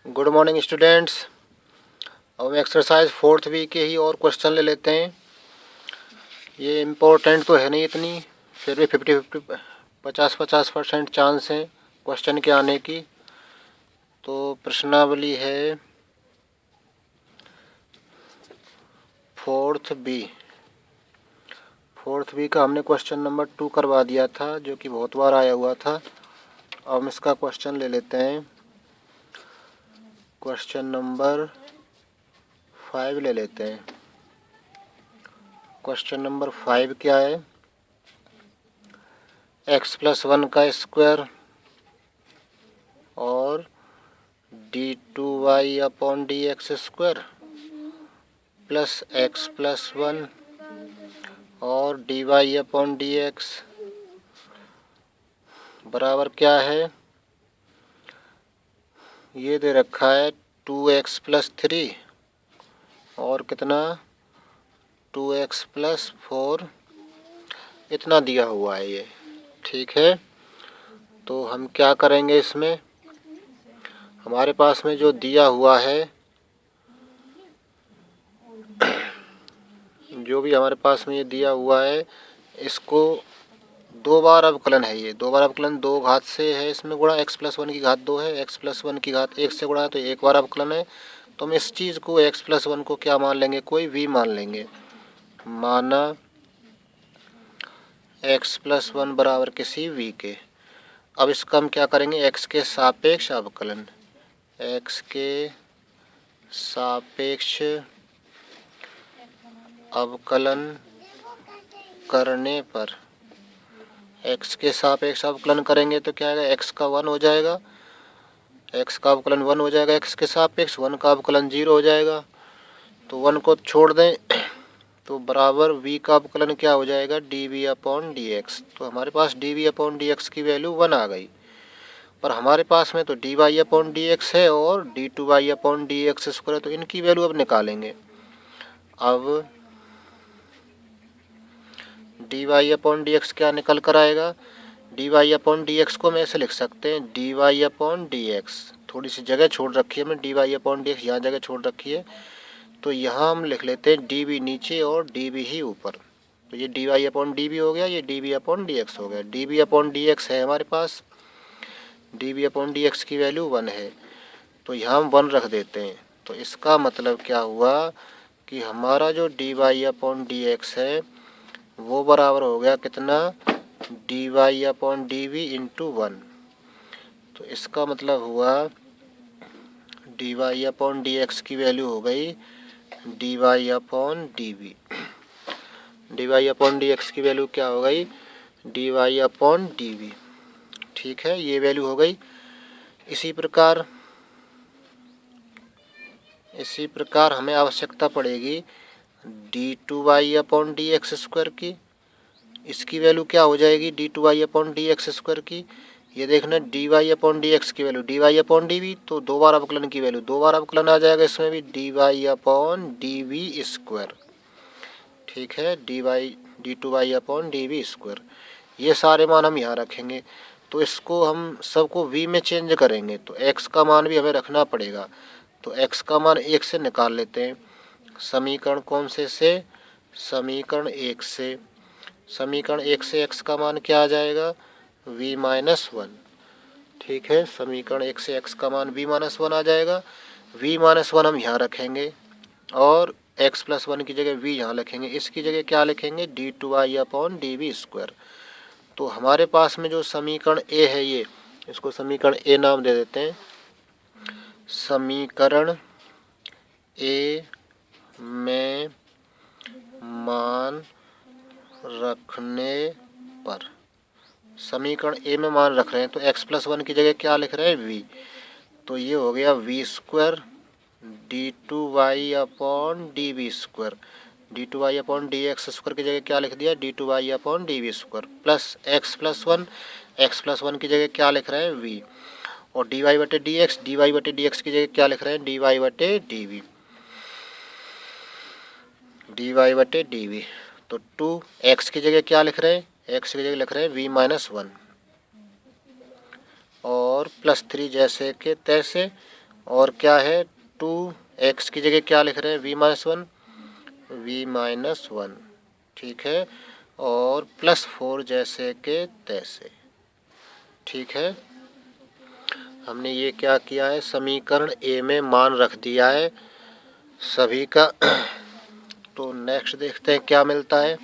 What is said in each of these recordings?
Good morning students. अब हम exercise 4th week के ही और क्वेश्चन ले लेते हैं। ये इम्पोर्टेंट तो है नहीं इतनी, फिर भी 50-50% चांस है क्वेश्चन के आने की। तो प्रश्नावली है 4th बी का हमने क्वेश्चन नंबर 2 करवा दिया था, जो कि बहुत बार आया हुआ था। अब हम इसका क्वेश्चन ले लेते हैं। क्वेश्चन नंबर 5 ले लेते हैं। क्वेश्चन नंबर 5 क्या है? x+1 का स्क्वायर और d2y/dx² प्लस x+1 और dy/dx बराबर क्या है? ये दे रखा है 2x+3 और कितना 2x+4 इतना दिया हुआ है ये। ठीक है, तो हम क्या करेंगे इसमें? हमारे पास में जो दिया हुआ है, जो भी हमारे पास में ये दिया हुआ है, इसको दो बार अवकलन है। ये दो बार अवकलन दो घात से है, इसमें गुणा x+1 की घात 2 है, x+1 की घात 1 से गुणा है तो एक बार अवकलन है। तो हम इस चीज़ को x+1 को क्या मान लेंगे? कोई v मान लेंगे। माना x+1 बराबर किसी v के। अब इसका हम क्या करेंगे? x के सापेक्ष अवकलन, x के सापेक्ष अवकलन करने पर, x के सापेक्ष अवकलन करेंगे तो क्या आएगा? x का 1 हो जाएगा, x का अवकलन 1 हो जाएगा, x के सापेक्ष 1 का अवकलन 0 हो जाएगा। तो 1 को छोड़ दें तो बराबर v का अवकलन क्या हो जाएगा? dv/dx। तो हमारे पास dv/dx की वैल्यू 1 आ गई। पर हमारे पास में तो dy/dx है और d2y/dx² है, तो इनकी वैल्यू अब निकालेंगे। अब dy/dx क्या निकल कर आएगा? dy/dx को हम ऐसे लिख सकते हैं, dy/dx, थोड़ी सी जगह छोड़ रखी है हमने, dy/dx यहाँ जगह छोड़ रखी है, तो यहाँ हम लिख लेते हैं dv नीचे और dv ही ऊपर। तो ये dy/dv हो गया, ये dv/dx हो गया। dv/dx है हमारे पास, dv/dx की वैल्यू 1 है, तो यहाँ हम 1 रख देते हैं। तो इसका मतलब क्या हुआ कि हमारा जो dy/dx है वो बराबर हो गया कितना? dy/dv into 1। तो इसका मतलब हुआ dy/dx की वैल्यू हो गई dy/dv। dy/dx की वैल्यू क्या हो गई? dy/dv। ठीक है, ये वैल्यू हो गई। इसी प्रकार हमें आवश्यकता पड़ेगी d2y/dx² की। इसकी वैल्यू क्या हो जाएगी? d2y/dx² की। ये देखना dy/dx की वैल्यू dy/dv, तो दो बार अवकलन की वैल्यू दो बार अवकलन आ जाएगा, इसमें भी dy/dv²। ठीक है, d2y/dv²। ये सारे मान हम यहाँ रखेंगे। तो इसको हम सबको v में चेंज करेंगे, तो x का मान भी हमें रखना पड़ेगा। तो x का मान 1 से निकाल लेते हैं। समीकरण कौन से? समीकरण 1 से। समीकरण 1 से x का मान क्या आ जाएगा? v-1। ठीक है, समीकरण 1 से x का मान v-1 आ जाएगा। v-1 हम यहाँ रखेंगे और x+1 की जगह v यहाँ लिखेंगे। इसकी जगह क्या लिखेंगे? d2y/dv²। तो हमारे पास में जो समीकरण a है, ये इसको समीकरण a नाम दे देते हैं। समीकरण a में मान रखने पर, समीकरण a में मान रख रहे हैं तो x+1 की जगह क्या लिख रहे हैं? v। तो ये हो गया v² d2y/dv²। d2y/dx² की जगह क्या लिख दिया? d2y/dv² प्लस x+1 की जगह क्या लिख रहे हैं? v। और dy/dx की जगह क्या लिख रहे हैं? dy/dv। dy/dv। तो 2x की जगह क्या लिख रहे हैं? x की जगह लिख रहे हैं v-1 और +3 जैसे के तैसे, और क्या है 2x की जगह क्या लिख रहे हैं v-1, v-1, ठीक है, और +4 जैसे के तैसे, ठीक है। हमने ये क्या किया है, समीकरण ए में मान रख दिया है सभी का। तो नेक्स्ट देखते हैं क्या मिलता है।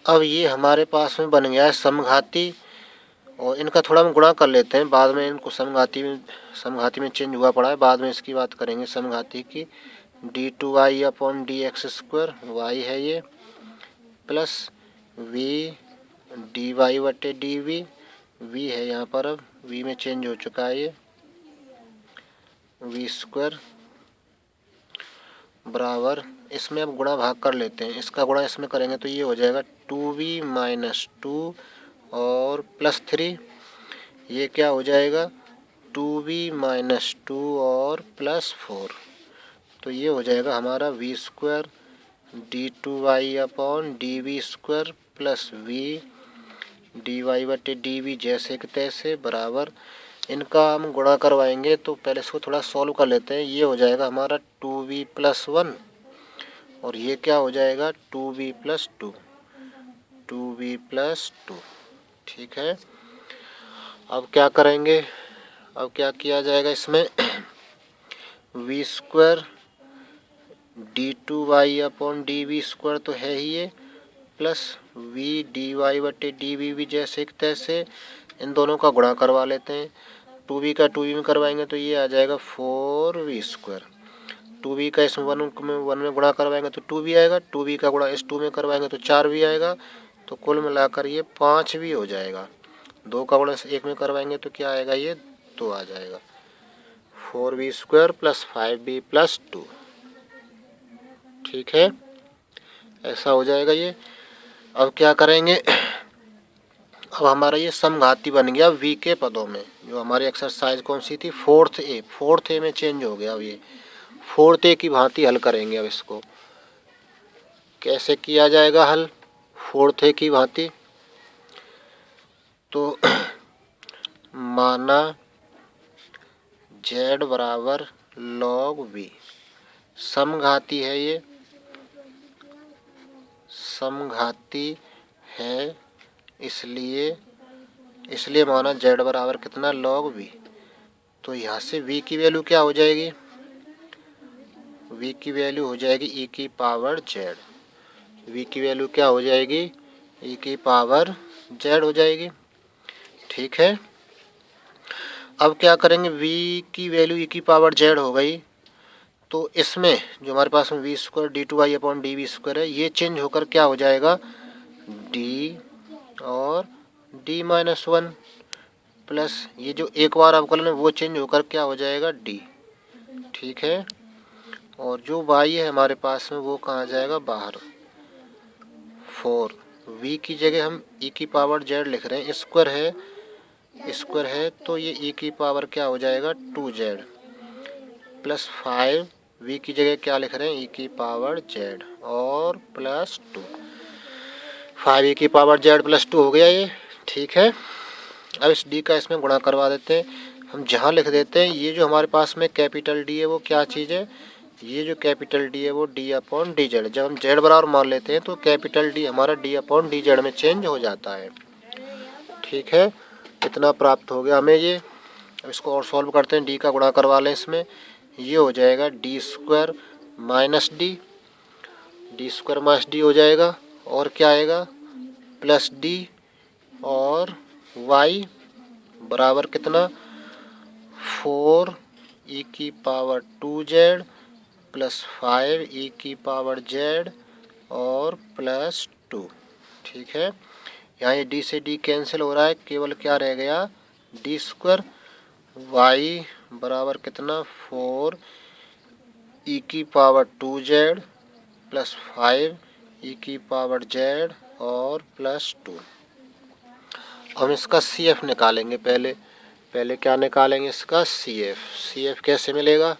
अब ये हमारे पास में बन गया है समघाती, और इनका थोड़ा हम गुणा कर लेते हैं, बाद में इनको समघाती में चेंज हुआ पड़ा है, बाद में इसकी बात करेंगे समघाती की। d2y/dx², y है ये, प्लस v dy/dv, v है यहाँ पर, अब v में चेंज हो चुका है ये, v² बराबर, इसमें अब गुणा भाग कर लेते हैं, इसका गुणा इसमें करेंगे तो ये हो जाएगा 2v-2 और +3, ये क्या हो जाएगा 2v-2 और +4, तो ये हो जाएगा हमारा v² d2y/dv² plus v dy/dv जैसे कि तैसे बराबर, इनका हम गुणा करवाएंगे तो पहले इसको थोड़ा सॉल्व कर लेते हैं। ये हो जाएगा हमारा 2v+1 और ये क्या हो जाएगा 2v+2, 2v+2, ठीक है। अब क्या करेंगे, अब क्या किया जाएगा इसमें v² d2y/dv² तो है ही ये, प्लस v dy/dv भी जैसे कि तैसे, इन दोनों का गुणा करवा लेते हैं। 2v का 2v में करवाएंगे तो ये आ जाएगा 4v², 2v का इसमें 1 में गुणा करवाएंगे तो 2v आएगा, 2v का गुणा इस 2 में करवाएंगे तो 4v आएगा, तो कुल मिलाकर ये 5v हो जाएगा। 2 का गुणा 1 में करवाएंगे तो क्या आएगा, ये 2 आ जाएगा, 4v² प्लस 5v प्लस 2, ठीक है, ऐसा हो जाएगा ये। अब क्या करेंगे, अब हमारा ये समघाती बन गया v के पदों में। जो हमारी एक्सरसाइज कौन सी थी, 4th ए में चेंज हो गया। अब ये 4th ए की भांति हल करेंगे। अब इसको कैसे किया जाएगा हल 4th ए की भांति, तो माना z बराबर log v, समघाती है, ये समघाती है, इसलिए माना z बराबर कितना log v। तो यहाँ से v की वैल्यू क्या हो जाएगी, v की वैल्यू हो जाएगी e की पावर z, v की वैल्यू क्या हो जाएगी e की पावर z हो जाएगी, ठीक है। अब क्या करेंगे, v की वैल्यू e की पावर z हो गई, तो इसमें जो हमारे पास में v² d2y/dv² है, ये चेंज होकर क्या हो जाएगा d और d-1 प्लस ये जो एक बार अवकलन है वो चेंज होकर क्या हो जाएगा d, ठीक है। और जो y है हमारे पास में वो कहाँ जाएगा बाहर, 4, v की जगह हम e की पावर z लिख रहे हैं, स्क्वायर है तो ये e की पावर क्या हो जाएगा 2z प्लस 5, v की जगह क्या लिख रहे हैं e की पावर z और प्लस 2, 5 e की पावर z प्लस 2 हो गया ये, ठीक है। अब इस d का इसमें गुणा करवा देते हैं, हम जहाँ लिख देते हैं ये जो हमारे पास में कैपिटल D है वो क्या चीज़ है, ये जो कैपिटल D है वो d/dz, जब हम z बराबर मान लेते हैं तो कैपिटल D हमारा d/dz में चेंज हो जाता है, ठीक है। इतना प्राप्त हो गया हमें ये। अब इसको और सॉल्व करते हैं, d का गुणा करवा लें इसमें, ये हो जाएगा d² माइनस d हो जाएगा, और क्या आएगा प्लस d और y बराबर कितना 4 e की पावर 2z प्लस 5 e की पावर z और प्लस 2, ठीक है। यहाँ ये d से d कैंसिल हो रहा है, केवल क्या रह गया d², y बराबर कितना 4 e की पावर 2z प्लस 5 e की पावर z और प्लस 2। हम इसका CF निकालेंगे, पहले क्या निकालेंगे इसका CF कैसे मिलेगा।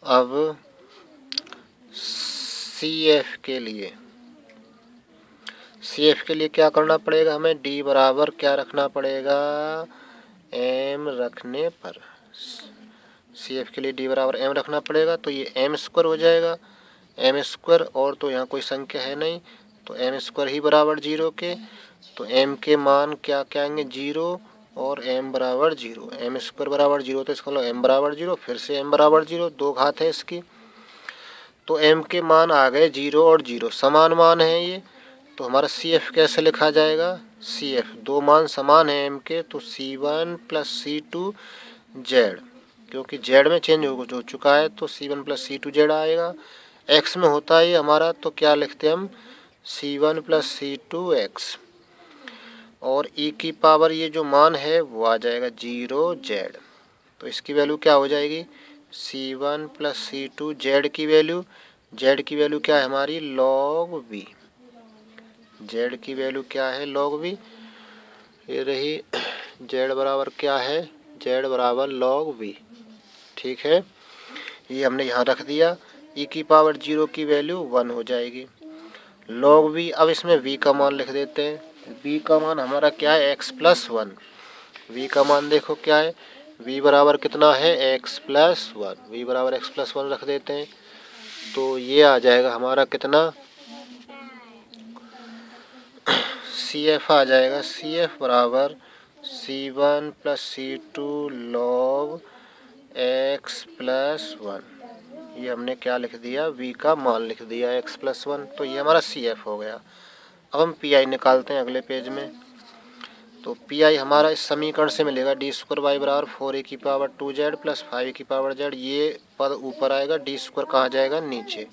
अब CF के लिए सी एफ के लिए क्या करना पड़ेगा, हमें डी बराबर क्या रखना पड़ेगा, एम रखने पर। सी एफ के लिए डी बराबर एम रखना पड़ेगा, तो ये एम स्क्वायर हो जाएगा, एम स्क्वायर, और तो यहाँ कोई संख्या है नहीं, तो एम स्क्वायर ही बराबर 0 के। तो एम के मान क्या क्या आएंगे, 0 और एम बराबर 0। एम स्क्वायर बराबर 0, तो इसका मतलब एम बराबर 0, फिर से एम बराबर 0, दो घात है इसकी। तो एम के मान आ गए 0 और 0, समान मान है ये। तो हमारा सी एफ कैसे लिखा जाएगा, सी एफ, दो मान समान है एम के, तो C1 प्लस C2 जेड, क्योंकि जेड में चेंज हो चुका है तो C1 प्लस C2 जेड आएगा। एक्स में होता है ये हमारा, तो क्या लिखते हैं हम, C1 प्लस C2 एक्स, और ई की पावर ये जो मान है वो आ जाएगा 0 जेड। तो इसकी वैल्यू क्या हो जाएगी, C1 प्लस C2 जेड की वैल्यू, जेड की वैल्यू क्या है हमारी, log v। जेड की वैल्यू क्या है, log v, ये रही जेड बराबर क्या है, जेड बराबर log v। ठीक है, ये हमने यहाँ रख दिया। ई की पावर 0 की वैल्यू 1 हो जाएगी, log v। अब इसमें v का मान लिख देते हैं। v का मान हमारा क्या है, x प्लस 1। v का मान देखो क्या है, v बराबर कितना है, x प्लस 1। v बराबर x प्लस 1 रख देते हैं, तो ये आ जाएगा हमारा कितना, सी एफ आ जाएगा, सी एफ बराबर C1 plus C2 log x plus 1। ये हमने क्या लिख दिया, v का मान लिख दिया x प्लस 1, तो ये हमारा सी एफ हो गया। अब हम पी आई निकालते हैं अगले पेज में। तो पी आई हमारा इस समीकरण से मिलेगा, डी स्क्वायर वाई बराबर 4 ए की पावर 2 जेड प्लस 5 ए की पावर जेड। ये पद ऊपर आएगा, डी स्क्वायर कहाँ जाएगा, नीचे।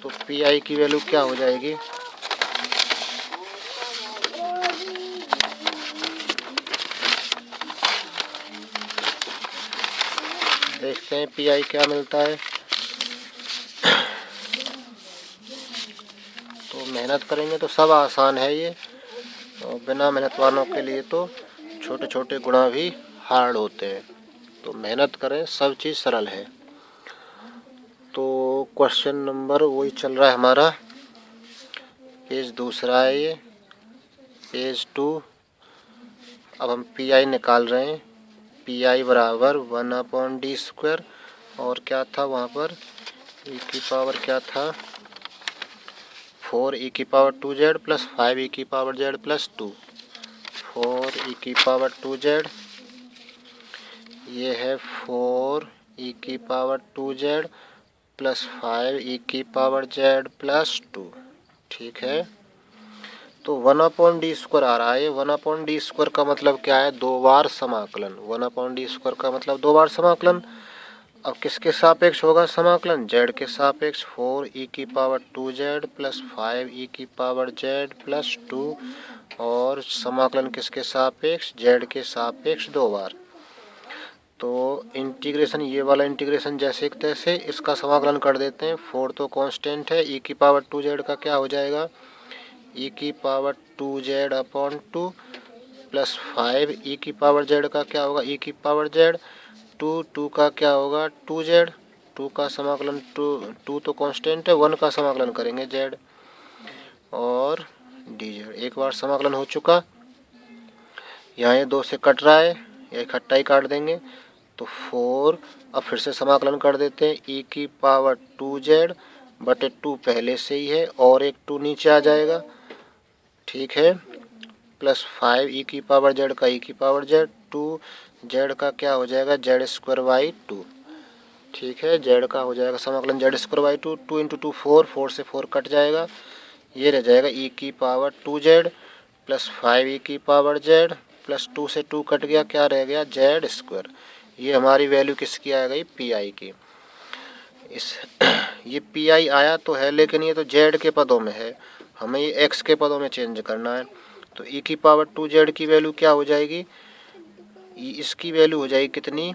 तो पी आई की वैल्यू क्या हो जाएगी, देखते हैं पी आई क्या मिलता है। तो मेहनत करेंगे तो सब आसान है ये, और बिना मेहनत वालों के लिए तो छोटे छोटे गुणा भी हार्ड होते हैं। तो मेहनत करें, सब चीज़ सरल है। तो क्वेश्चन नंबर वही चल रहा है हमारा, पेज दूसरा है ये, पेज 2। अब हम पी आई निकाल रहे हैं। पी आई बराबर 1/d स्क्वायर, और क्या था वहाँ पर, ई की पावर क्या था, 4 ई की पावर 2 जेड प्लस 5 ई की पावर जेड प्लस 2। 4 ई की पावर 2 जेड, ये है 4 ई की पावर 2 जेड प्लस 5 ई की पावर जेड प्लस 2। ठीक है, तो 1/d स्क्वायर आ रहा है। 1/d स्क्वायर का मतलब क्या है, दो बार समाकलन। 1/d स्क्वायर का मतलब दो बार समाकलन। अब किसके सापेक्ष होगा समाकलन, जेड के सापेक्ष। 4 ई की पावर 2 जेड प्लस 5 ई की पावर जेड प्लस 2, और समाकलन किसके सापेक्ष, जेड के सापेक्ष दो बार। तो इंटीग्रेशन, ये वाला इंटीग्रेशन जैसे कि तैसे, इसका समाकलन कर देते हैं। 4 तो कांस्टेंट है, ई की पावर 2 जेड का क्या हो जाएगा, ई की पावर 2 जेड अपॉन 2 प्लस 5 ई की पावर जेड का क्या होगा, ई की पावर जेड। 2 का क्या होगा, 2 जेड। 2 का समाकलन, 2 तो कांस्टेंट है, 1 का समाकलन करेंगे जेड और डी जेड। एक बार समाकलन हो चुका, यहाँ ये 2 से कट रहा है, ये इकट्ठा ही काट देंगे। तो 4, अब फिर से समाकलन कर देते हैं। ई की पावर 2 जेड बटे 2 पहले से ही है, और एक 2 नीचे आ जाएगा। ठीक है, प्लस 5 ई की पावर जेड का ई की पावर जेड, 2 जेड का क्या हो जाएगा, जेड स्क्वायर बाई 2। ठीक है, जेड का हो जाएगा समाकलन जेड स्क्वायर बाई 2। 2 इंटू 2 4, 4 से 4 कट जाएगा, ये रह जाएगा ई की पावर 2 जेड प्लस 5 ई की पावर जेड प्लस 2 से 2 कट गया, क्या रह गया, जेड स्क्वायर। ये हमारी वैल्यू किसकी आ गई, पी आई की। इस ये पी आई आया तो है, लेकिन ये तो जेड के पदों में है, हमें ये एक्स के पदों में चेंज करना है। तो ई की पावर 2 जेड की वैल्यू क्या हो जाएगी, इसकी वैल्यू हो जाएगी कितनी,